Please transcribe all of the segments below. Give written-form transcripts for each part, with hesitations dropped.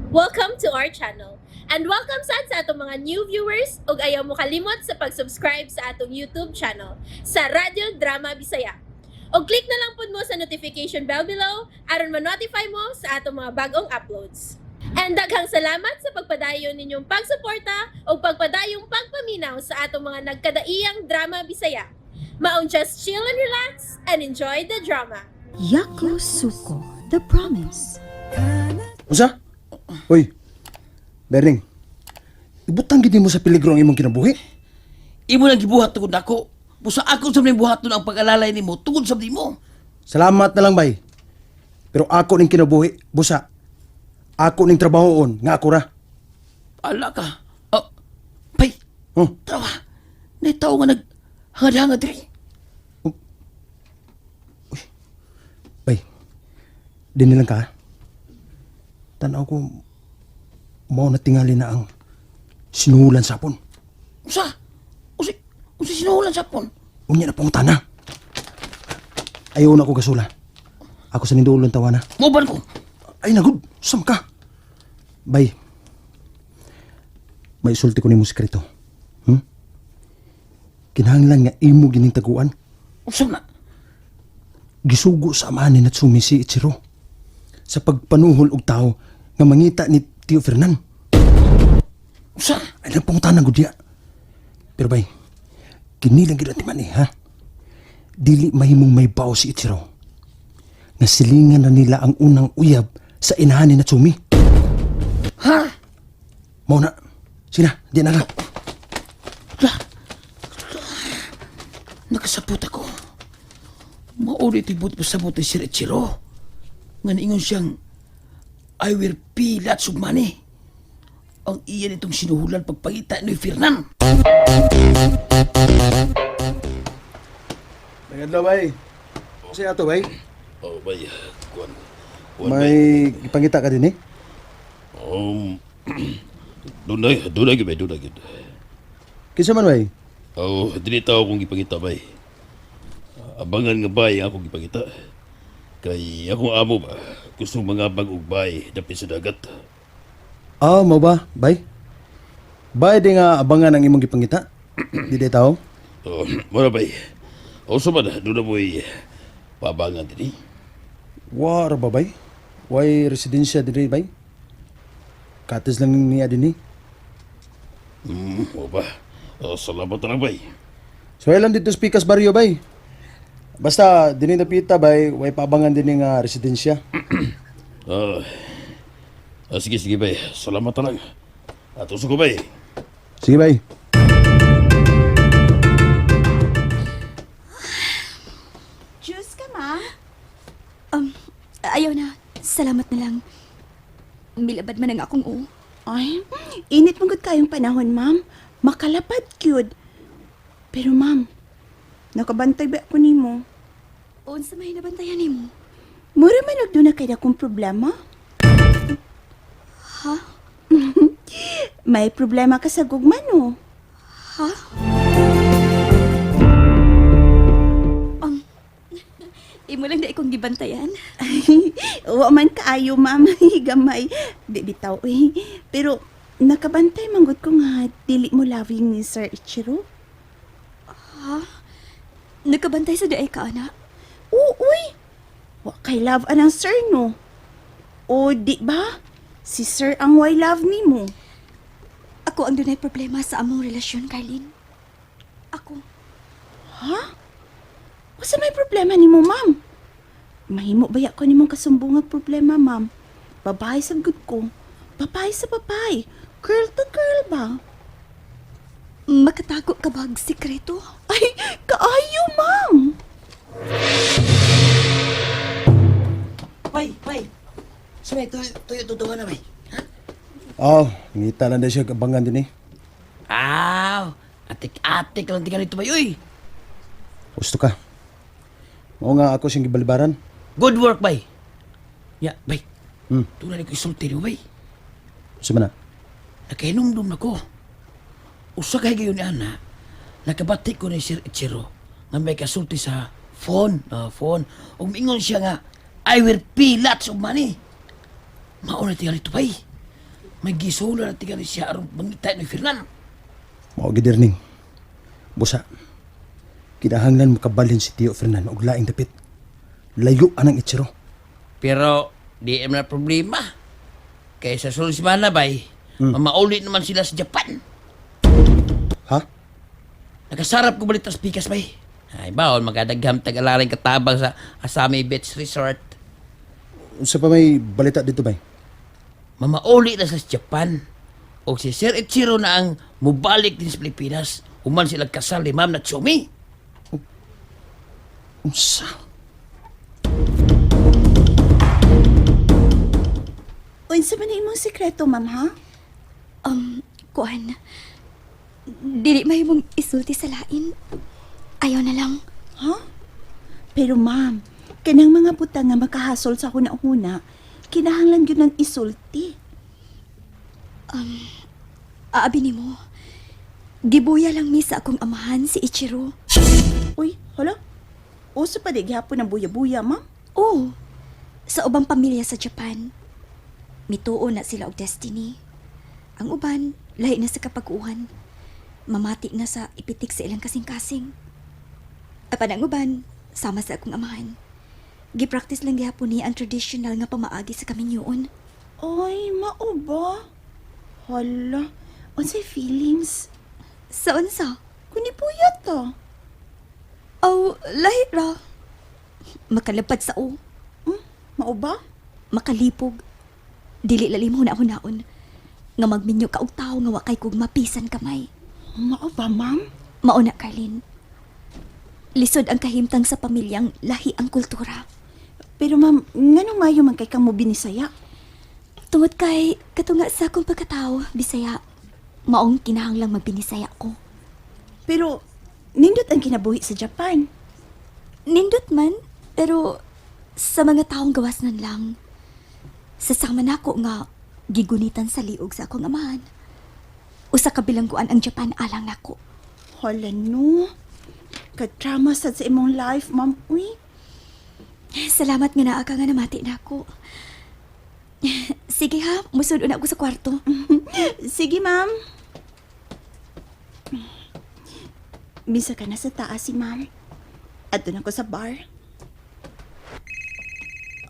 Welcome to our channel. And welcome sa atong mga new viewers ug ayaw mo kalimot sa pag-subscribe sa atong YouTube channel sa Radio Drama Bisaya. O click na lang pud mo sa notification bell below aron ma-notify mo sa atong mga bagong uploads. And daghang salamat sa pagpadayon ninyong pagsuporta o pagpadayong pagpaminaw sa atong mga nagkadaiyang Drama Bisaya. Maong just chill and relax and enjoy the drama. Yakusuko, The Promise. Usa? Uy, Berning. Ibutang gid mo sa peligro ang imong kinabuhi. Imo lang gibuhat tungod ako. Busa ako sa mga buhat ang pag-alalay nimo tungod sa mo. Salamat na lang, bay. Pero ako ning kinabuhi, busa. Ako ning trabahoon, nga ako ra. Ala ka. Oh, pay. Oh, Trawa. Naitaw nga naghangad-hangad rin. bay. Dini lang ka. Tanaw ko, mao na tingali na ang sinuhulan sapon. Usa? Usa sinuhulan sa pon. Unya na pangutana. Ayaw na ko gasula. Ako sa nindulon tawana. Moban ko. Ay nagud, sam ka. Bay. May sulti ko nimo sekreto. Kinahanglan nga imo gining taguan. Usa na. Gisugo sa amanin at sumisi Ichiro sa pagpanuhol og tao nga mangita ni Tio Fernan. Usa? Ay nagpangutan gud diya. Pero bay, kini lang gid man ha. Dili mahimong may baw si Ichiro. Nasilingan na nila ang unang uyab sa inahanin na sumi. Ha? Mao na. Sina, di na lang. Nakasapot ako. Maulit ibut pa sa buti si Richiro. Nga niingon siyang I will pay lots of money. Ang iyan itong sinuhulan pagpangita ni Fernan. Nagadlaw bay. Kasi ato bay, Oh, bay. Kuan. may ipangita ka din eh. Dunay gid bay, dunay gid. Kinsa man bay? Oh, dili tao kong gipangita bay. Abangan nga bay ang akong gipangita. Kay akong amo ba, gusto mangabang og bay dapit sa dagat. Ah, mo ba, bay? Bay di nga abangan ang imong gipangita. Di day tao. Oh, mura bay. O sa man, doon na mo'y pabangan din eh. War ba bay? Why residensya diri bay? Kates lang niya din eh. O ba? Oh, salamat na lang bay. So ilan dito sa Picas Barrio bay? Basta dinhi napita bay, way paabangan din nga residensya. Sige bay. Salamat na lang. At uso ko bay. Sige bay. Diyos ka, ma'am. Ayaw na. Salamat na lang. Milabad man ang akong o. Ay, init mong kayong panahon, ma'am. Makalapad, cute. Pero, ma'am, nakabantay ba ako nimo? Unsa may nabantayan ni mo? Mura man nagdo na kaya akong problema? Ha? May problema ka sa gugman, no? Ha? Imo lang na ikong gibantayan. Wa man kaayo, ma'am. Gamay. Di bitaw, eh. Pero, nakabantay manggod ko nga, dili mo loving ni Sir Ichiro? Nagkabantay sa daay ka, ana. Uy! Wa kay love anang sir, no? O, di ba? Si Sir ang why love ni mo. Ako ang dunay problema sa among relasyon, Carlin. Ako. Basta may problema ni mo, ma'am. Mahimo ba ko ni mong kasumbungag problema, ma'am? Babae sa good ko. Babae sa babae. Girl to girl ba? Makatago ka ba ang sikreto? Ay, kaayo, ma'am. Pay. Samay, tuyo tutuwa na bay. Oh, ngita lang din siya abangan din eh. Atik-atik lang tingnan ito bay, uy. Gusto ka. Mao nga ako siyang gibalibaran. Good work, bay. Ya, bay. Hmm. Tunay ko isulti niyo, bay. Sa man na? Nakainumdum na ko. Usa kay gayon ni ana. Nakabati ko ni Sir Ichiro nga may kasulti sa phone. Umingon siya nga, I will pay lots of money. Mauna tingnan ito, bay. may gisula na tingali siya aron mangita ni Fernan. Mao gid ning. Busa. Kinahanglan makabalhin si Tio Fernan og laing dapit. Layo anang itsiro. Pero di na problema. Kaya sa sulod si Mana bay, mamauli naman sila sa Japan. Ha? Nakasarap ko balitas pikas bay. Ay baon magadagham tag-alaring katabang sa Asami Beach Resort. Unsa pa may balita dito bay? Mamauli na sa Japan. O si Sir Ichiro na ang mubalik din sa Pilipinas. Human sila kasal ni Ma'am Natsumi. Unsa? Unsa man imong sekreto, ma'am, ha? Kuan. Dili mahimong isulti sa lain. Ayaw na lang. Ha? Pero ma'am, kanang mga butang nga makahasol sa huna-huna, kinahanglan yun ng isulti. Aabi ni mo. Gibuya lang mi sa akong amahan si Ichiro. Uy, hala? Uso pa di gihapon ng buya-buya, ma'am? Oo. Sa ubang pamilya sa Japan. Mituo na sila og destiny. Ang uban, lahi na sa kapag-uwan. Mamati na sa ipitik sa ilang kasing-kasing. Apan ang uban, sama sa akong amahan. Gipractice lang gihapon ni ang traditional nga pamaagi sa kaminyoon. Ay, mao ba? Hala, unsay feelings? Sa unsa? Kunipuyat ta. Aw, lahi ra. Makalapad sa o. Mao ba? Makalipog. Dili lalim huna-hunaon. Nga magminyo ka og tao nga wakay kog mapisan kamay. Mao ba, ma'am? Mauna, Carlin. Lisod ang kahimtang sa pamilyang lahi ang kultura. Pero ma'am, nganong mayo man kay kang mo binisaya? Tungod kay katunga sa akong pagkatao, Bisaya, maong kinahanglang magbinisaya ko. Pero, nindot ang kinabuhi sa Japan. Nindot man, pero sa mga taong gawas nan lang. Sasama na ako nga gigunitan sa liog sa akong amahan. Usa ka bilangguan ang Japan alang nako. Hala no. Ka-drama sad sa imong life, ma'am. Uy. Salamat nga naa ka nga namati na ako. Sige ha, musud na ako sa kwarto. Sige, ma'am. Bisa ka na sa taas si ma'am. At doon ako sa bar.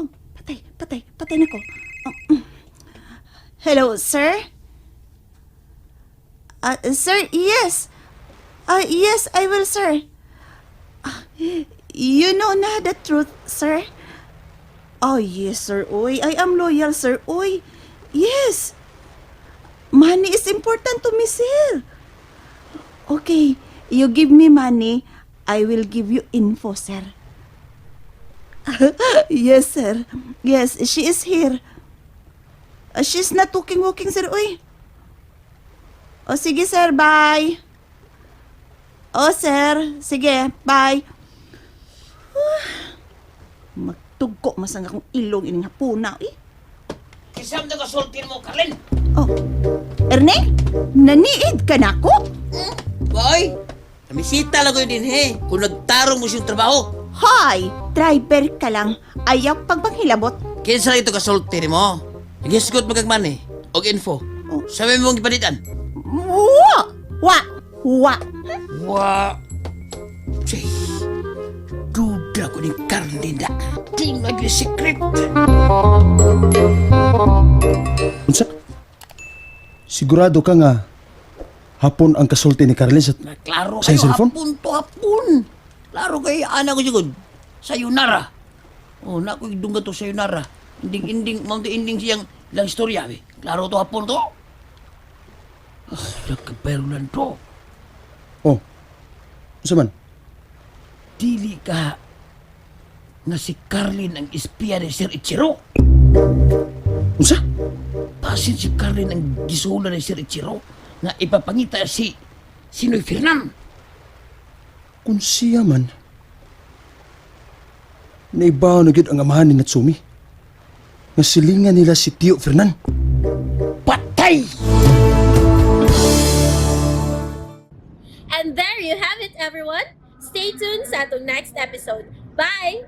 Oh, patay na ko. Oh. Hello, sir? Sir, yes. Yes, I will, sir. You know na the truth, sir. Oh, yes, sir. Uy, I am loyal, sir. Uy, yes. Money is important to me, sir. Okay, you give me money, I will give you info, sir. Yes, sir. Yes, she is here. She's not walking, sir. Uy. O, sige, sir. Bye. O, sir. Sige, bye. Magtugo masang akong ilong ining hapuna. Eh. Kisam na kasultin mo, Carlin. Oh, Erneng? Naniid ka na ko? Boy, namisita lang ko yun din, he. Kung nagtarong mo siyang trabaho. Hoy, driver ka lang. Ayaw pagpanghilabot. Kinsa lang ito kasultin mo. Nagisgot magagman eh. Og info. Oh. Sabi mo mong ipalitan. Wa. Wa. Jay. Duda ko ni Carlin na. Di nag-secret. Unsa? Sigurado ka nga hapon ang kasulti ni Carlin sa Klaro Sa kayo, cellphone? hapon to hapon. Klaro kayo, anak ko sigod. Sayonara. Oh, naku, idungga to sayonara. Inding, mount inding siyang lang istorya, be. Klaro to hapon to. Ah, nagkaperulan to. Oh. Unsa man? Dili ka nga si Carlin ang espiya ni Sir Ichiro. Unsa? Pasin si Carlin ang gisulan ni Sir Ichiro nga ipapangita si Sinoy Fernan. Kung siya man, naibaw na gid ang amahan ni Natsumi. Nga silingan nila si Tio Fernan. Patay! And there you have it, everyone. Stay tuned sa atong next episode. Bye!